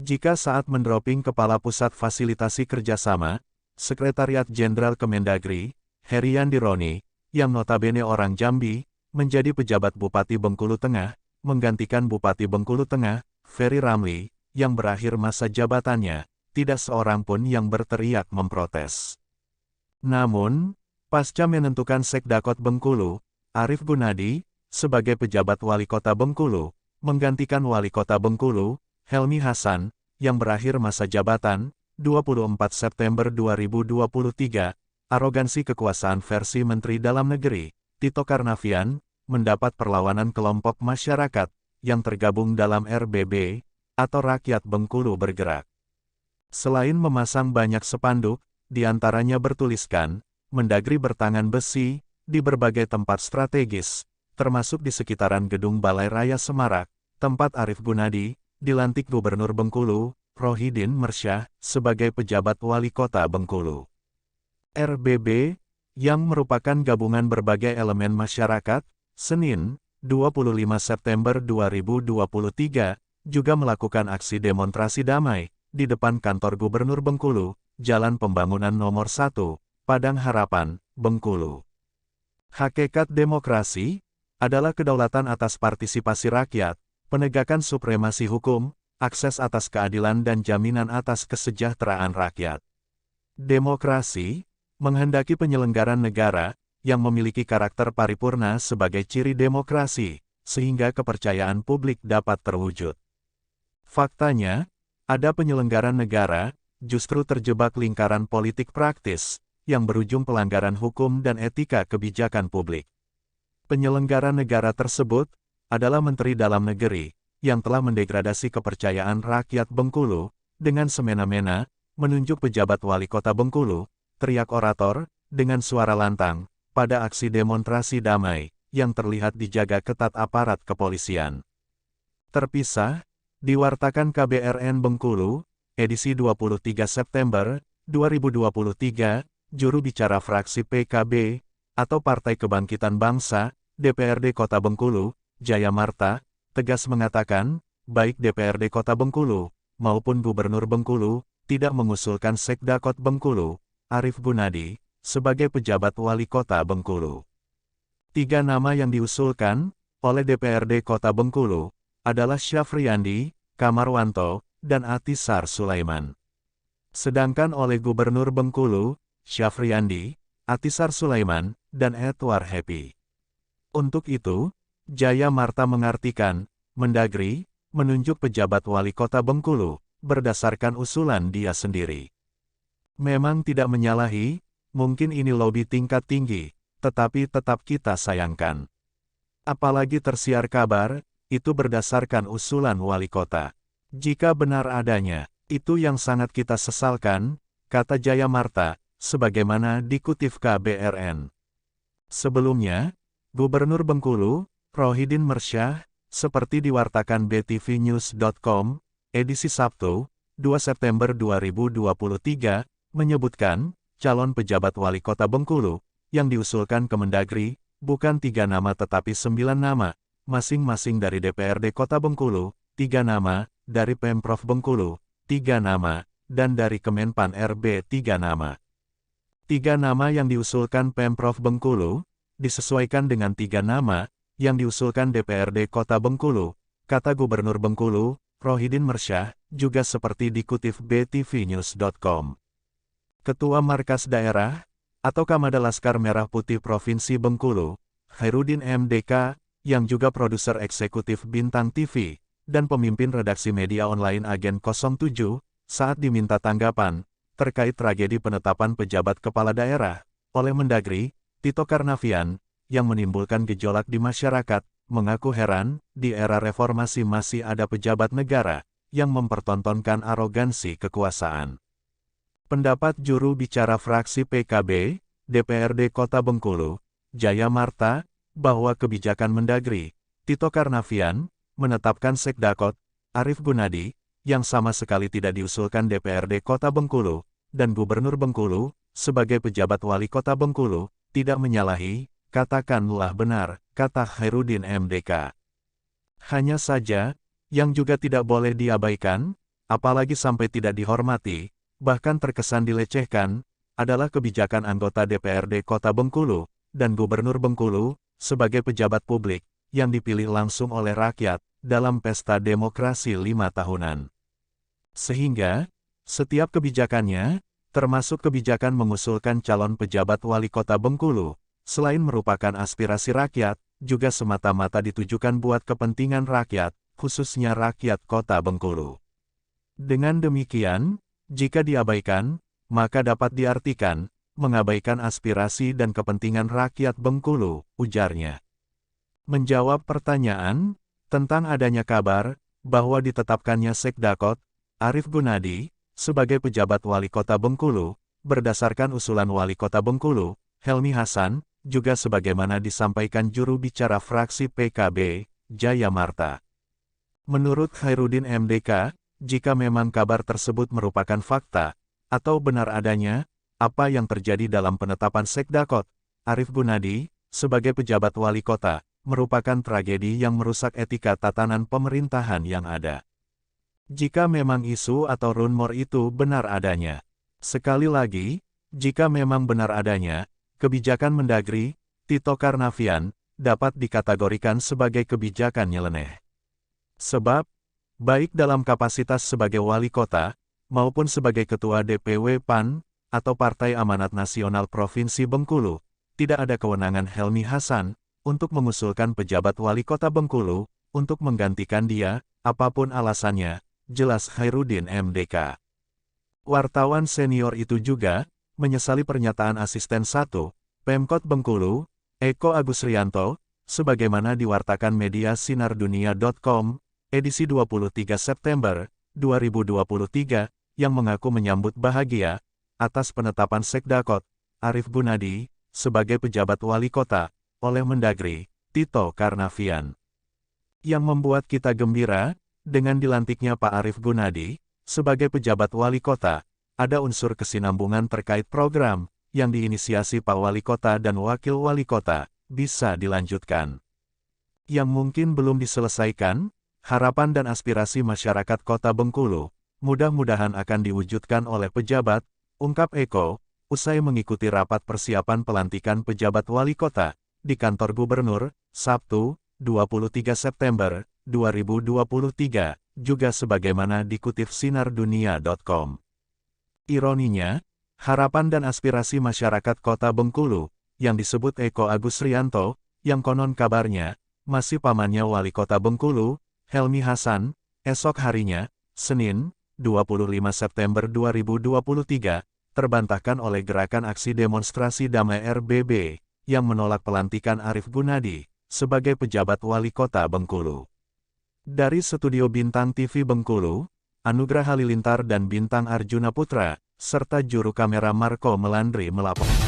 Jika saat mendroping Kepala Pusat Fasilitasi Kerjasama, Sekretariat Jenderal Kemendagri, Heri Yandironi, yang notabene orang Jambi, menjadi pejabat Bupati Bengkulu Tengah, menggantikan Bupati Bengkulu Tengah, Ferry Ramli, yang berakhir masa jabatannya, tidak seorang pun yang berteriak memprotes. Namun, pasca menentukan Sekdakot Bengkulu, Arief Gunadi, sebagai pejabat Wali Kota Bengkulu, menggantikan Wali Kota Bengkulu, Helmi Hasan, yang berakhir masa jabatan, 24 September 2023, arogansi kekuasaan versi Menteri Dalam Negeri, Tito Karnavian, mendapat perlawanan kelompok masyarakat, yang tergabung dalam RBB, atau Rakyat Bengkulu Bergerak. Selain memasang banyak spanduk, diantaranya bertuliskan, Mendagri bertangan besi, di berbagai tempat strategis, termasuk di sekitaran Gedung Balai Raya Semarak, tempat Arief Gunadi, dilantik Gubernur Bengkulu, Rohidin Mersyah, sebagai pejabat Wali Kota Bengkulu. RBB, yang merupakan gabungan berbagai elemen masyarakat, Senin, 25 September 2023, juga melakukan aksi demonstrasi damai, di depan kantor Gubernur Bengkulu, Jalan Pembangunan Nomor 1, Padang Harapan, Bengkulu. Hakikat demokrasi adalah kedaulatan atas partisipasi rakyat, penegakan supremasi hukum, akses atas keadilan dan jaminan atas kesejahteraan rakyat. Demokrasi menghendaki penyelenggaraan negara yang memiliki karakter paripurna sebagai ciri demokrasi, sehingga kepercayaan publik dapat terwujud. Faktanya, ada penyelenggaraan negara justru terjebak lingkaran politik praktis, yang berujung pelanggaran hukum dan etika kebijakan publik. Penyelenggara negara tersebut adalah Menteri Dalam Negeri, yang telah mendegradasi kepercayaan rakyat Bengkulu, dengan semena-mena, menunjuk pejabat Wali Kota Bengkulu, teriak orator, dengan suara lantang, pada aksi demonstrasi damai, yang terlihat dijaga ketat aparat kepolisian. Terpisah, diwartakan KBRN Bengkulu, edisi 23 September 2023, juru bicara fraksi PKB, atau Partai Kebangkitan Bangsa, DPRD Kota Bengkulu, Jaya Marta, tegas mengatakan, baik DPRD Kota Bengkulu, maupun Gubernur Bengkulu, tidak mengusulkan Sekdakot Bengkulu, Arief Gunadi, sebagai pejabat Wali Kota Bengkulu. 3 nama yang diusulkan oleh DPRD Kota Bengkulu adalah Syafriyandi, Kamarwanto, dan Atisar Sulaiman. Sedangkan oleh Gubernur Bengkulu, Syafriyandi, Atisar Sulaiman, dan Edward Happy. Untuk itu, Jaya Marta mengartikan, Mendagri menunjuk pejabat Wali Kota Bengkulu berdasarkan usulan dia sendiri. Memang tidak menyalahi, mungkin ini lobi tingkat tinggi, tetapi tetap kita sayangkan. Apalagi tersiar kabar, itu berdasarkan usulan Wali Kota. Jika benar adanya, itu yang sangat kita sesalkan, kata Jaya Marta, sebagaimana dikutip KBRN. Sebelumnya, Gubernur Bengkulu, Rohidin Mersyah, seperti diwartakan btvnews.com, edisi Sabtu, 2 September 2023, menyebutkan, calon pejabat Wali Kota Bengkulu, yang diusulkan ke Mendagri, bukan 3 nama tetapi 9 nama, masing-masing dari DPRD Kota Bengkulu, 3 nama, dari Pemprov Bengkulu, 3 nama, dan dari Kemenpan RB 3 nama. 3 nama yang diusulkan Pemprov Bengkulu, disesuaikan dengan 3 nama, yang diusulkan DPRD Kota Bengkulu, kata Gubernur Bengkulu, Rohidin Mersyah, juga seperti dikutip btvnews.com. Ketua Markas Daerah, atau Kamada Laskar Merah Putih Provinsi Bengkulu, Khairuddin MDK, yang juga produser eksekutif Bintang TV, dan pemimpin redaksi media online Agen 07, saat diminta tanggapan, terkait tragedi penetapan pejabat kepala daerah, oleh Mendagri, Tito Karnavian, yang menimbulkan gejolak di masyarakat, mengaku heran, di era reformasi masih ada pejabat negara, yang mempertontonkan arogansi kekuasaan. Pendapat juru bicara fraksi PKB, DPRD Kota Bengkulu, Jaya Marta, bahwa kebijakan Mendagri, Tito Karnavian, menetapkan Sekdakot, Arief Gunadi, yang sama sekali tidak diusulkan DPRD Kota Bengkulu, dan Gubernur Bengkulu, sebagai pejabat Wali Kota Bengkulu, tidak menyalahi, katakanlah benar, kata Khairuddin MDK. Hanya saja, yang juga tidak boleh diabaikan, apalagi sampai tidak dihormati, bahkan terkesan dilecehkan, adalah kebijakan anggota DPRD Kota Bengkulu dan Gubernur Bengkulu sebagai pejabat publik yang dipilih langsung oleh rakyat dalam pesta demokrasi 5 tahunan. Sehingga, setiap kebijakannya, termasuk kebijakan mengusulkan calon pejabat wali kota Bengkulu, selain merupakan aspirasi rakyat, juga semata-mata ditujukan buat kepentingan rakyat, khususnya rakyat kota Bengkulu. Dengan demikian, jika diabaikan, maka dapat diartikan, mengabaikan aspirasi dan kepentingan rakyat Bengkulu, ujarnya. Menjawab pertanyaan, tentang adanya kabar, bahwa ditetapkannya Sekdakot, Arief Gunadi, sebagai pejabat wali kota Bengkulu, berdasarkan usulan wali kota Bengkulu, Helmi Hasan, juga sebagaimana disampaikan juru bicara fraksi PKB, Jaya Marta. Menurut Khairuddin MDK, jika memang kabar tersebut merupakan fakta, atau benar adanya, apa yang terjadi dalam penetapan Sekdakot, Arief Gunadi, sebagai pejabat wali kota, merupakan tragedi yang merusak etika tatanan pemerintahan yang ada. Jika memang isu atau rumor itu benar adanya. Sekali lagi, jika memang benar adanya, kebijakan Mendagri, Tito Karnavian, dapat dikategorikan sebagai kebijakan nyeleneh. Sebab, baik dalam kapasitas sebagai wali kota, maupun sebagai ketua DPW PAN, atau Partai Amanat Nasional Provinsi Bengkulu, tidak ada kewenangan Helmi Hasan, untuk mengusulkan pejabat wali kota Bengkulu, untuk menggantikan dia, apapun alasannya, jelas Khairuddin MDK. Wartawan senior itu juga, menyesali pernyataan Asisten 1, Pemkot Bengkulu, Eko Agus Rianto, sebagaimana diwartakan media sinardunia.com, edisi 23 September 2023, yang mengaku menyambut bahagia, atas penetapan Sekdakot, Arief Gunadi, sebagai pejabat wali kota, oleh Mendagri, Tito Karnavian. Yang membuat kita gembira, dengan dilantiknya Pak Arief Gunadi, sebagai pejabat wali kota, ada unsur kesinambungan terkait program, yang diinisiasi Pak Wali Kota dan Wakil Wali Kota, bisa dilanjutkan. Yang mungkin belum diselesaikan, harapan dan aspirasi masyarakat kota Bengkulu, mudah-mudahan akan diwujudkan oleh pejabat, ungkap Eko, usai mengikuti rapat persiapan pelantikan pejabat wali kota, di kantor gubernur, Sabtu, 23 September 2023, juga sebagaimana dikutip sinardunia.com. Ironinya, harapan dan aspirasi masyarakat kota Bengkulu, yang disebut Eko Agus Rianto, yang konon kabarnya, masih pamannya wali kota Bengkulu, Helmi Hasan, esok harinya, Senin, 25 September 2023, terbantahkan oleh Gerakan Aksi Demonstrasi Damai RBB, yang menolak pelantikan Arief Gunadi, sebagai pejabat wali kota Bengkulu. Dari Studio Bintang TV Bengkulu, Anugrah Halilintar dan Bintang Arjuna Putra, serta juru kamera Marco Melandri melaporkan.